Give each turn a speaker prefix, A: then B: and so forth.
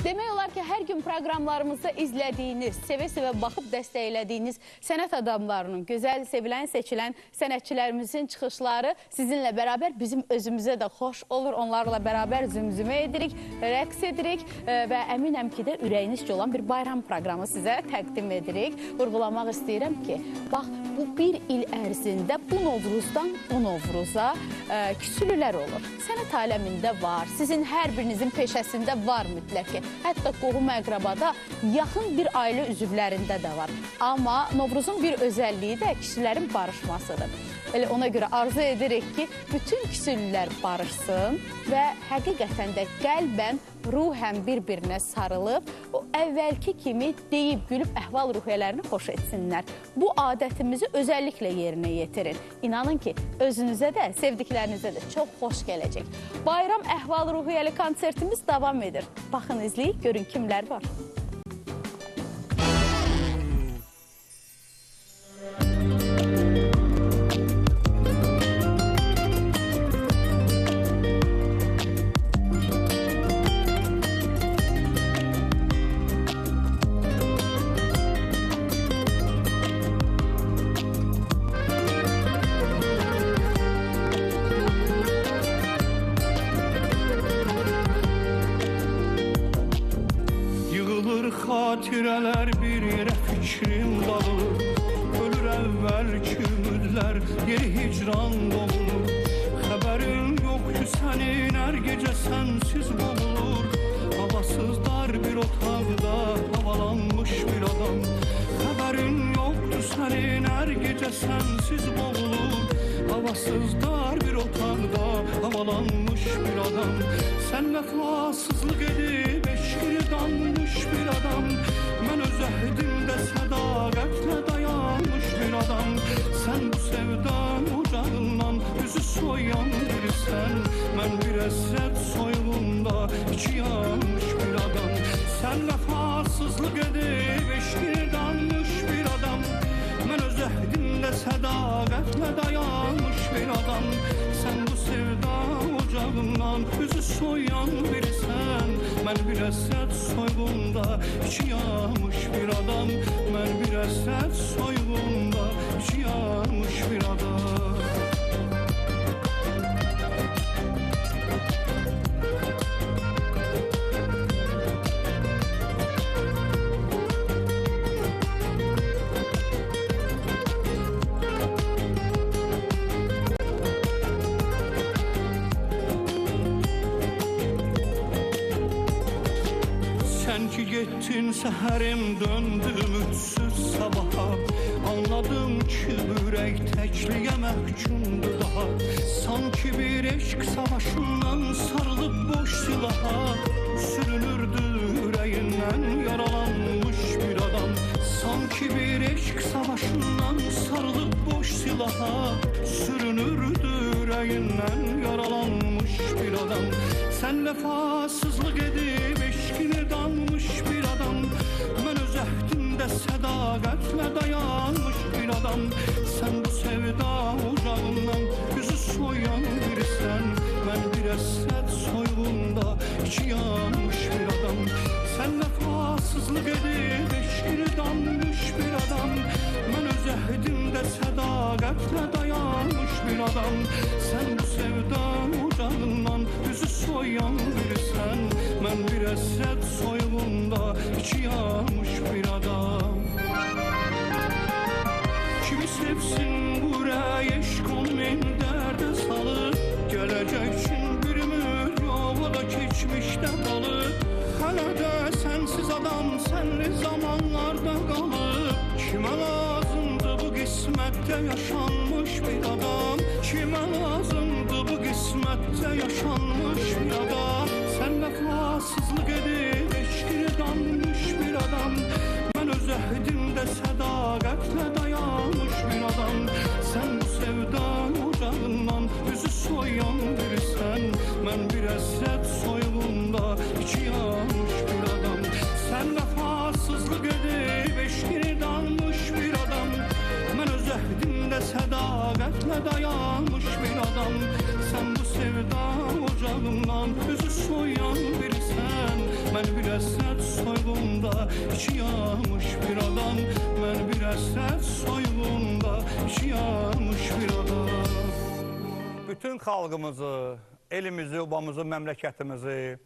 A: Demək olar ki, hər gün proqramlarımızda izlədiyiniz, sevə-sevə baxıb dəstəklədiyiniz sənət adamlarının, gözəl, sevilən, seçilən sənətçilərimizin çıxışları sizinlə bərabər bizim özümüzə də xoş olur. Onlarla bərabər zümzümə edirik, rəqs edirik və əminəm ki də ürəyinizcə olan bir bayram proqramı sizə təqdim edirik. Vurğulamaq istəyirəm ki, bax, bu bir il ərzində bu Novruzdan o Novruza küsülülər olur. Sənət aləmində var, sizin hər birinizin peşəsində var mütləq ki. Hətta qohum-əqrabada yaxın bir ailə üzvlərində də var. Amma Novruzun bir özəlliyi də kişilərin barışmasıdır. Elə ona görə arzu edirik ki, bütün küsülülər barışsın və həqiqətən də qəlbən, ruhən bir-birinə sarılıb, o əvvəlki kimi deyib, gülüb əhval-ruhiyyələrini xoş etsinlər. Bu adətimizi özəlliklə yerinə yetirin. İnanın ki, özünüzə də, sevdiklərinizə də çox xoş gələcək. Bayram əhval-ruhiyyəli konsertimiz davam edir. Baxın, izləyik, görün kimlər var.
B: Xatirələr bir yerə fikrim dağılır, ölür əvvəlki ümidlər, yeri hicran dolur. Xəbərin yox ki, sənin hər gecə sənsiz boğulur. Havasız dar bir otaqda havalanmış bir adam. Xəbərin yoxdur sənin hər gecə sənsiz boğulur. Havasız dar bir otaqda havalanmış bir adam. Sən vəfasızlıq edib eşqini danmış bir adam. Mən öz əhdimdə sədaqətlə dayanmış bir adam. Sən bu sevdan ocağından üzü soyan birisən. Mən bir əsrət soyğunda içi yanmış bir adam. Sən vəfasızlıq edib eşqini danmış bir adam. Mən öz əhdimdə sədaqətlə dayanmış bir adam. Sən bu sevda ocağından üzü soyan birisən. Mən bir əsrət soyğunda içi yanmış bir adam. Mən bir əsrət soyğunda içi yanmış bir adam. Sən ki gettin səhərim döndü ümidsüz sabaha. Anladım ki ürək təkliyə məhkumdur daha. Sanki bir eşq savaşından sarılıb boş silaha. Sürünürdü ürəyindən yaralanmış bir adam. Sanki bir eşq savaşından sarılıb boş silaha. Sürünürdü ürəyindən yaralanmış bir adam. Sən vəfasızlıq edib eşqini danmış bir adam. Mən öz əhdimdə sədaqətlə dayanmış bir adam. Sən bu sevda ocağından üzü soyan birisən. Mən bir əsrət soyğunda içi yanmış bir adam. Sən vəfasızlıq edib eşqini danmış bir adam. Mən öz əhdimdə sədaqətlə dayanmış bir adam. Sən bu sevda ocağından üzü soyan birisən. Mən bir əsrət soyğunda içi yanmış bir adam. Kimi sevsin bu ürək eşq onu min dərdə salır. Gələcək üçün bir ümid yox, o da keçmişdə qalır. Hələ də sənsiz adam sənli zamanlarda qalır. Kimə lazımdır bu qismətdə yaşanmış bir adam? Kimə lazımdır bu qismətdə yaşanmış bir adam? Sən vəfasızlıq edib eşqini danmış bir adam. Mən öz əhdimdə sədaqətlə dayanmış bir adam. Sən bu sevda ocağından üzü soyan birisən. Mən bir əsrət soyğunda içi yanmış bir adam. Sən vəfasızlıq edib eşqini danmış bir adam. Mən öz əhdimdə sədaqətlə dayanmış bir adam. Sən bu sevda ocağından üzü soyan birisən. Mən bir əsəd soyğunda içi yanmış bir adam. Mən bir əsəd soyğunda içi yanmış bir adam.
C: Bütün xalqımızı, elimizi, obamızı, məmləkətimizi